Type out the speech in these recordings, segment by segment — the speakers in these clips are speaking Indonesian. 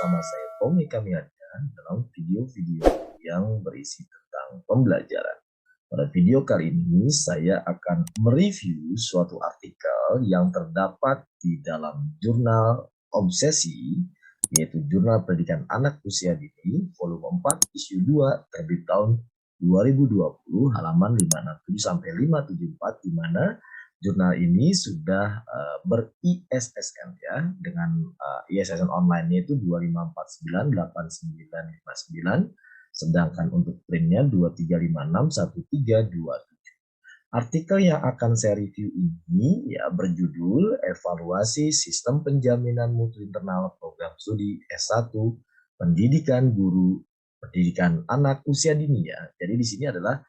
bersama saya Tommy Kamiarjan dalam video-video yang berisi tentang pembelajaran. Pada video kali ini saya akan mereview suatu artikel yang terdapat di dalam jurnal Obsesi, yaitu Jurnal Pendidikan Anak Usia Dini, volume 4, issue 2, terbit tahun 2020, halaman 567 sampai 574, di mana jurnal ini sudah ber-ISSN ya, dengan ISSN online-nya itu 25498959, sedangkan untuk printnya 23561327. Artikel yang akan saya review ini ya berjudul Evaluasi Sistem Penjaminan Mutu Internal Program Studi S1 Pendidikan Guru Pendidikan Anak Usia Dini ya. Jadi di sini adalah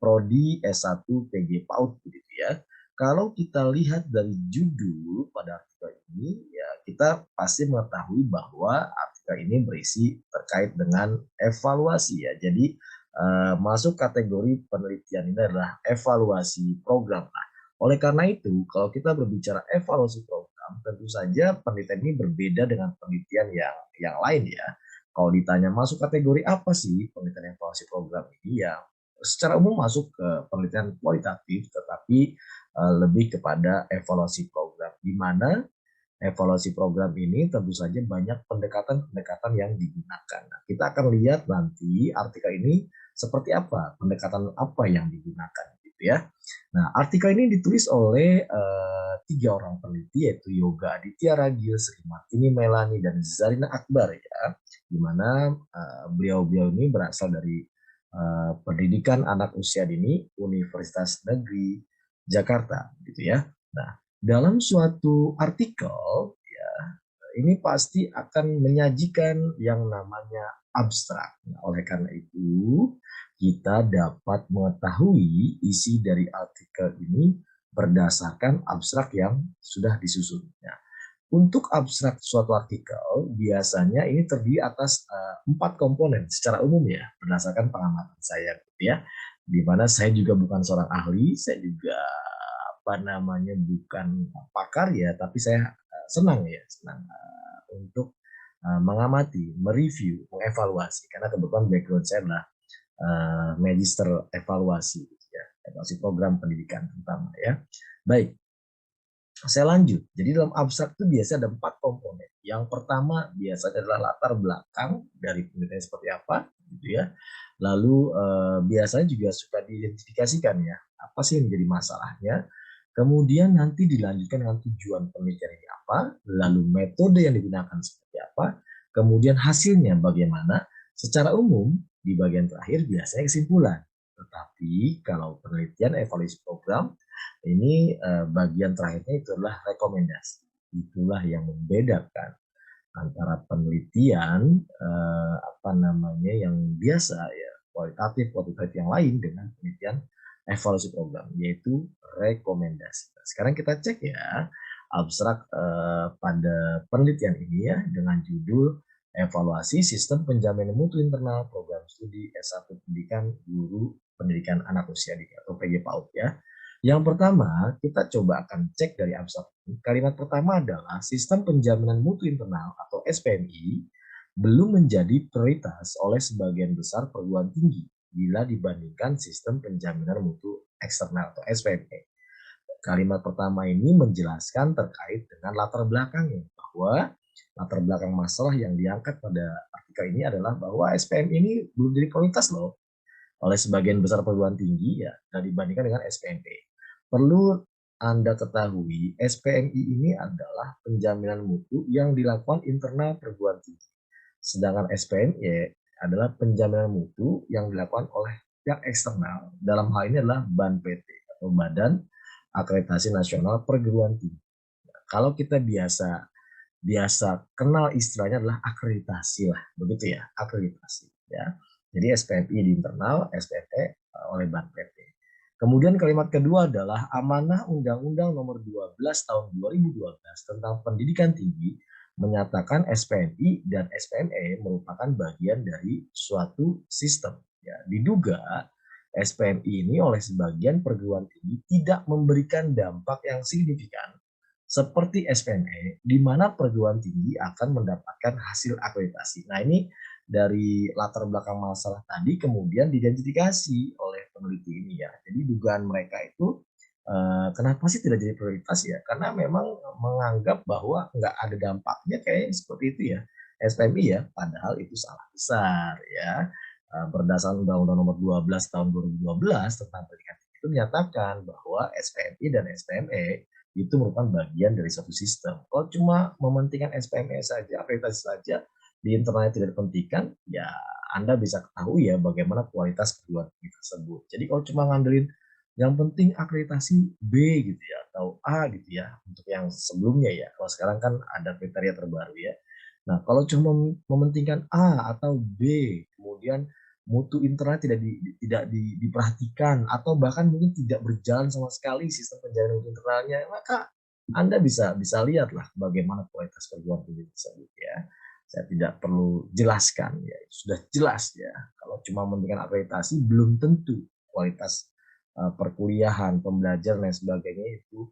Prodi S1 PG PAUD begitu ya. Kalau kita lihat dari judul pada artikel ini ya, kita pasti mengetahui bahwa artikel ini berisi terkait dengan evaluasi ya. Jadi masuk kategori penelitian ini adalah evaluasi program. Nah, oleh karena itu, kalau kita berbicara evaluasi program, tentu saja penelitian ini berbeda dengan penelitian yang lain ya. Kalau ditanya masuk kategori apa sih penelitian evaluasi program ini, ya secara umum masuk ke penelitian kualitatif, tetapi lebih kepada evaluasi program, di mana evaluasi program ini tentu saja banyak pendekatan-pendekatan yang digunakan. Nah, kita akan lihat nanti artikel ini seperti apa, pendekatan apa yang digunakan gitu ya. Nah, artikel ini ditulis oleh 3 orang peneliti, yaitu Yoga Aditya Ragil, Sri Martini Melani, dan Zarina Akbar ya, di mana beliau-beliau ini berasal dari Pendidikan Anak Usia Dini Universitas Negeri Jakarta gitu ya. Nah, dalam suatu artikel ya, ini pasti akan menyajikan yang namanya abstrak. Nah, oleh karena itu, kita dapat mengetahui isi dari artikel ini berdasarkan abstrak yang sudah disusun. Nah, untuk abstrak suatu artikel, biasanya ini terdiri atas 4 komponen secara umum ya, berdasarkan pengamatan saya gitu ya. Di mana saya juga bukan seorang ahli, saya juga bukan pakar ya, tapi saya senang untuk mengamati, mereview, mengevaluasi, karena kebetulan background saya adalah magister evaluasi gitu ya, evaluasi program pendidikan terutama ya. Baik, saya lanjut. Jadi dalam abstrak itu biasanya ada 4 komponen. Yang pertama biasanya adalah latar belakang dari penelitian seperti apa gitu ya. Lalu biasanya juga suka diidentifikasikan ya, apa sih yang menjadi masalahnya. Kemudian nanti dilanjutkan dengan tujuan penelitian ini apa, lalu metode yang digunakan seperti apa, kemudian hasilnya bagaimana. Secara umum di bagian terakhir biasanya kesimpulan. Tetapi kalau penelitian evaluasi program ini bagian terakhirnya itu adalah rekomendasi. Itulah yang membedakan antara penelitian yang biasa ya, kualitatif yang lain dengan penelitian evaluasi program, yaitu rekomendasi. Nah, sekarang kita cek ya abstrak pada penelitian ini ya, dengan judul Evaluasi Sistem Penjaminan Mutu Internal Program Studi S1 Pendidikan Guru Pendidikan Anak Usia Dini atau PG PAUD ya. Yang pertama, kita coba akan cek dari abstrak. Kalimat pertama adalah sistem penjaminan mutu internal atau SPMI belum menjadi prioritas oleh sebagian besar perguruan tinggi bila dibandingkan sistem penjaminan mutu eksternal atau SPME. Kalimat pertama ini menjelaskan terkait dengan latar belakangnya, bahwa latar belakang masalah yang diangkat pada artikel ini adalah bahwa SPMI ini belum jadi prioritas loh oleh sebagian besar perguruan tinggi ya, dan dibandingkan dengan SPME. Perlu Anda ketahui, SPMI ini adalah penjaminan mutu yang dilakukan internal perguruan tinggi. Sedangkan SPME adalah penjaminan mutu yang dilakukan oleh pihak eksternal. Dalam hal ini adalah BAN-PT atau Badan Akreditasi Nasional Perguruan Tinggi. Nah, kalau kita biasa kenal istilahnya adalah akreditasi lah, begitu ya, akreditasi ya. Jadi SPMI di internal, SPME oleh BAN-PT. Kemudian kalimat kedua adalah amanah Undang-Undang Nomor 12 Tahun 2012 tentang Pendidikan Tinggi menyatakan SPMI dan SPME merupakan bagian dari suatu sistem. Ya, diduga SPMI ini oleh sebagian perguruan tinggi tidak memberikan dampak yang signifikan seperti SPME, di mana perguruan tinggi akan mendapatkan hasil akreditasi. Nah, ini dari latar belakang masalah tadi kemudian diidentifikasi oleh peneliti ini ya. Jadi dugaan mereka itu kenapa sih tidak jadi prioritas ya? Karena memang menganggap bahwa nggak ada dampaknya kayak seperti itu ya. SPMI ya, padahal itu salah besar ya. Berdasarkan Undang-Undang Nomor 12 Tahun 2012 tentang pendidikan itu menyatakan bahwa SPMI dan SPME itu merupakan bagian dari suatu sistem. Kalau cuma mementingkan SPME saja, akreditasi saja, di internalnya tidak dipentingkan, ya Anda bisa ketahui ya bagaimana kualitas perguruan tinggi tersebut. Jadi kalau cuma ngandelin yang penting akreditasi B gitu ya atau A gitu ya untuk yang sebelumnya ya. Kalau sekarang kan ada kriteria terbaru ya. Nah, kalau cuma mementingkan A atau B, kemudian mutu internal diperhatikan atau bahkan mungkin tidak berjalan sama sekali sistem penjaminan mutu internalnya, maka Anda bisa lihatlah bagaimana kualitas perguruan tinggi tersebut ya. Saya tidak perlu jelaskan ya, sudah jelas ya. Kalau cuma mementingkan akreditasi belum tentu kualitas perkuliahan, pembelajaran dan sebagainya itu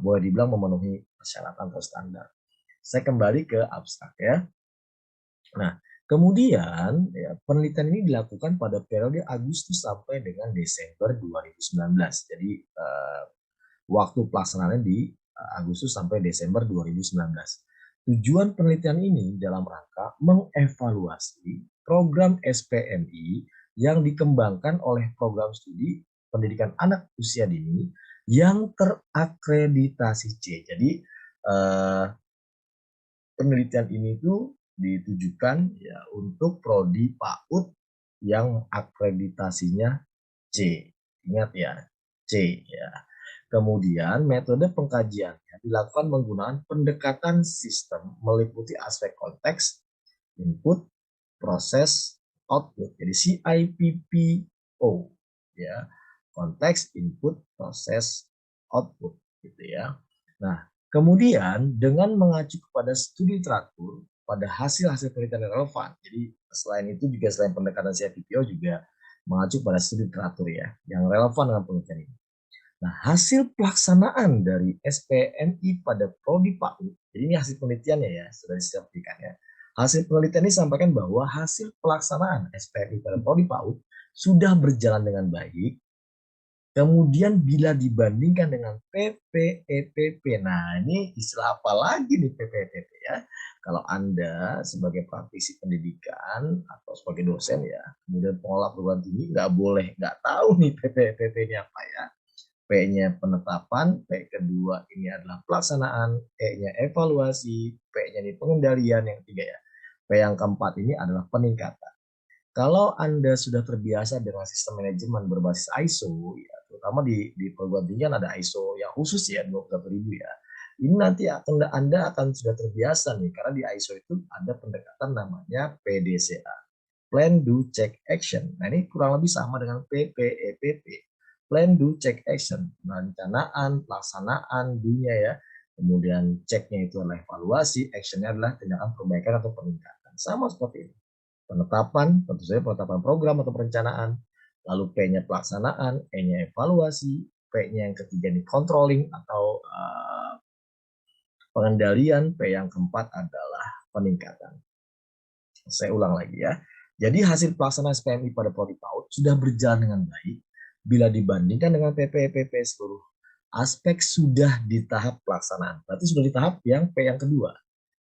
boleh dibilang memenuhi persyaratan atau standar. Saya kembali ke abstrak ya. Nah, kemudian ya, penelitian ini dilakukan pada periode Agustus sampai dengan Desember 2019. Jadi waktu pelaksanaannya di Agustus sampai Desember 2019. Tujuan penelitian ini dalam rangka mengevaluasi program SPMI yang dikembangkan oleh program studi pendidikan anak usia dini yang terakreditasi C. Jadi penelitian ini tuh ditujukan ya untuk prodi PAUD yang akreditasinya C. Ingat ya, C ya. Kemudian metode pengkajiannya dilakukan menggunakan pendekatan sistem meliputi aspek konteks, input, proses, output. Jadi CIPPO ya. Konteks, input, proses, output gitu ya. Nah, kemudian dengan mengacu kepada studi literatur pada hasil-hasil penelitian yang relevan. Jadi selain itu juga selain pendekatan CIPPO juga mengacu pada studi literatur ya yang relevan dengan penelitian ini. Nah, hasil pelaksanaan dari SPMI pada prodi PAUD, jadi ini hasil penelitiannya ya, sudah disertifikan ya. Hasil penelitian ini sampaikan bahwa hasil pelaksanaan SPMI pada prodi PAUD sudah berjalan dengan baik. Kemudian bila dibandingkan dengan PPEPP, nah ini istilah apa lagi nih PPEPP ya? Kalau Anda sebagai praktisi pendidikan atau sebagai dosen ya, kemudian pengelola perguruan tinggi nggak tahu nih PPEPP ini apa ya. P-nya penetapan, P kedua ini adalah pelaksanaan, E-nya evaluasi, P-nya ini pengendalian, yang ketiga ya. P yang keempat ini adalah peningkatan. Kalau Anda sudah terbiasa dengan sistem manajemen berbasis ISO, ya, terutama di perguruan tinggi ada ISO yang khusus ya, 21.000 ya. Ini nanti Anda akan sudah terbiasa nih, karena di ISO itu ada pendekatan namanya PDCA. Plan, Do, Check, Action. Nah ini kurang lebih sama dengan PPEPP. Plan, Do, Check, Action. Perencanaan, pelaksanaan, do-nya ya. Kemudian check-nya itu adalah evaluasi, action-nya adalah tindakan perbaikan atau peningkatan. Sama seperti ini. Penetapan, tentu saja penetapan program atau perencanaan. Lalu P-nya pelaksanaan, E-nya evaluasi, P-nya yang ketiga ini controlling atau pengendalian, P yang keempat adalah peningkatan. Saya ulang lagi ya. Jadi hasil pelaksanaan SPMI pada prodi PAUD sudah berjalan dengan baik bila dibandingkan dengan PPEPP seluruh aspek sudah di tahap pelaksanaan. Berarti sudah di tahap yang P yang kedua.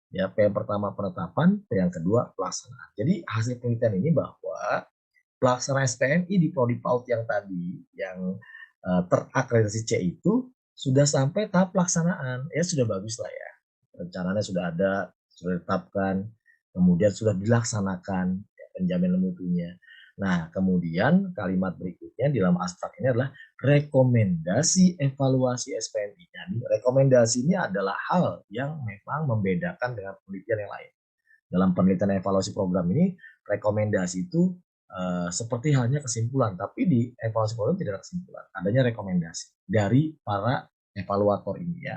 Ya, P yang pertama penetapan, P yang kedua pelaksanaan. Jadi hasil penelitian ini bahwa pelaksanaan SPMI di prodi PAUD yang tadi yang terakreditasi C itu sudah sampai tahap pelaksanaan. Ya sudah bagus lah ya. Rencananya sudah ada, sudah ditetapkan, kemudian sudah dilaksanakan ya, penjaminan mutunya. Nah, kemudian kalimat berikutnya di dalam abstrak ini adalah rekomendasi evaluasi SPMI. Jadi rekomendasi ini adalah hal yang memang membedakan dengan penelitian yang lain. Dalam penelitian evaluasi program ini, rekomendasi itu seperti halnya kesimpulan, tapi di evaluasi program tidak ada kesimpulan, adanya rekomendasi dari para evaluator ini ya.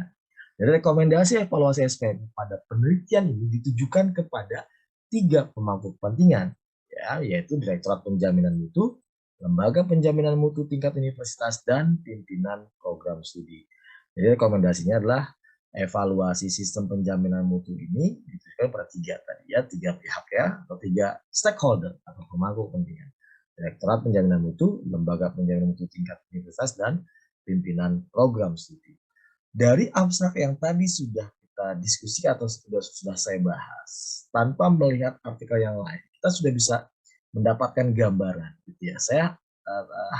Jadi rekomendasi evaluasi SPMI pada penelitian ini ditujukan kepada 3 pemangku kepentingan, ya, yaitu Direktorat Penjaminan Mutu, Lembaga Penjaminan Mutu tingkat universitas, dan pimpinan program studi. Jadi rekomendasinya adalah evaluasi sistem penjaminan mutu ini ditujukan pada tiga tadi ya, tiga pihak ya, atau tiga stakeholder atau pemangku kepentingan. Direktorat Penjaminan Mutu, Lembaga Penjaminan Mutu tingkat universitas, dan pimpinan program studi. Dari abstrak yang tadi sudah kita diskusi atau sudah saya bahas, tanpa melihat artikel yang lain, kita sudah bisa mendapatkan gambaran. Gitu ya. Saya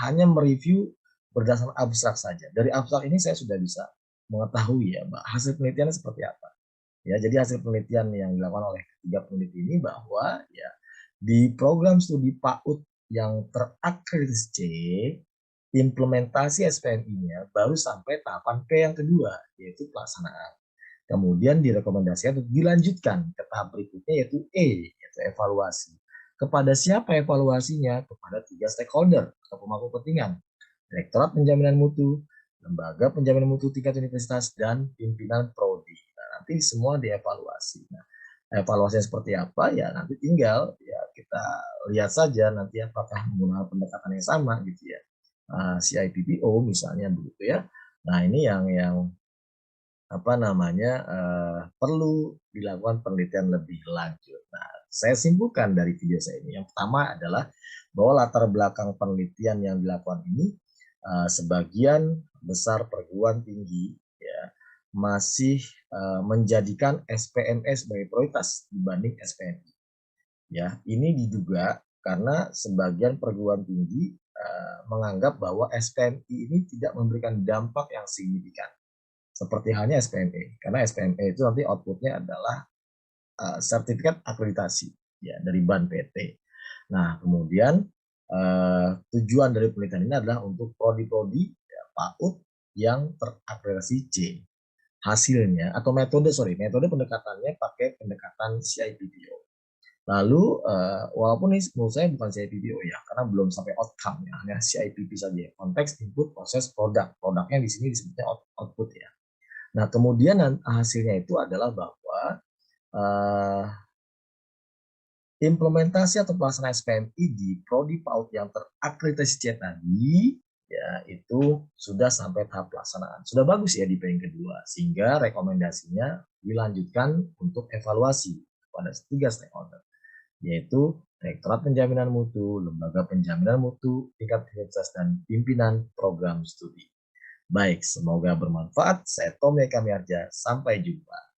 hanya mereview berdasarkan abstrak saja. Dari abstrak ini saya sudah bisa mengetahui ya, hasil penelitiannya seperti apa. Ya, jadi hasil penelitian yang dilakukan oleh ketiga peneliti ini bahwa ya di program studi PAUD yang terakreditasi C, implementasi SPMI-nya baru sampai tahapan P yang kedua, yaitu pelaksanaan. Kemudian direkomendasikan untuk dilanjutkan ke tahap berikutnya, yaitu E, yaitu evaluasi. Kepada siapa evaluasinya? Kepada tiga stakeholder atau pemangku kepentingan. Direktorat Penjaminan Mutu, Lembaga Penjaminan Mutu tingkat universitas, dan pimpinan prodi. Nah, nanti semua dievaluasi. Nah, evaluasinya seperti apa ya nanti tinggal ya kita lihat saja nanti apakah menggunakan pendekatan yang sama gitu ya. CIPPO misalnya begitu ya. Nah, ini yang apa namanya perlu dilakukan penelitian lebih lanjut. Nah, saya simpulkan dari video saya ini. Yang pertama adalah bahwa latar belakang penelitian yang dilakukan ini sebagian besar perguruan tinggi ya masih menjadikan SPME sebagai prioritas dibanding SPMI. Ya, ini diduga karena sebagian perguruan tinggi menganggap bahwa SPMI ini tidak memberikan dampak yang signifikan seperti halnya SPME, karena SPME itu nanti outputnya adalah sertifikat akreditasi ya dari BAN PT. Nah, kemudian tujuan dari penelitian ini adalah untuk prodi-prodi ya, PAUD yang terakreditasi C. Hasilnya atau metode pendekatannya pakai pendekatan CIPPO. Lalu walaupun ini menurut saya bukan CIPPO ya, karena belum sampai outcome ya, hanya CIPP saja. Konteks input, proses, produk. Produknya di sini disebutnya output ya. Nah, kemudian hasilnya itu adalah bahwa implementasi atau pelaksanaan SPMI di prodi PAUD yang terakreditasi C tadi, ya itu sudah sampai tahap pelaksanaan. Sudah bagus ya di P yang kedua, sehingga rekomendasinya dilanjutkan untuk evaluasi pada tiga stakeholder, yaitu Direktorat Penjaminan Mutu, Lembaga Penjaminan Mutu tingkat universitas, dan pimpinan program studi. Baik, semoga bermanfaat. Saya Tommy Kamiarja. Sampai jumpa.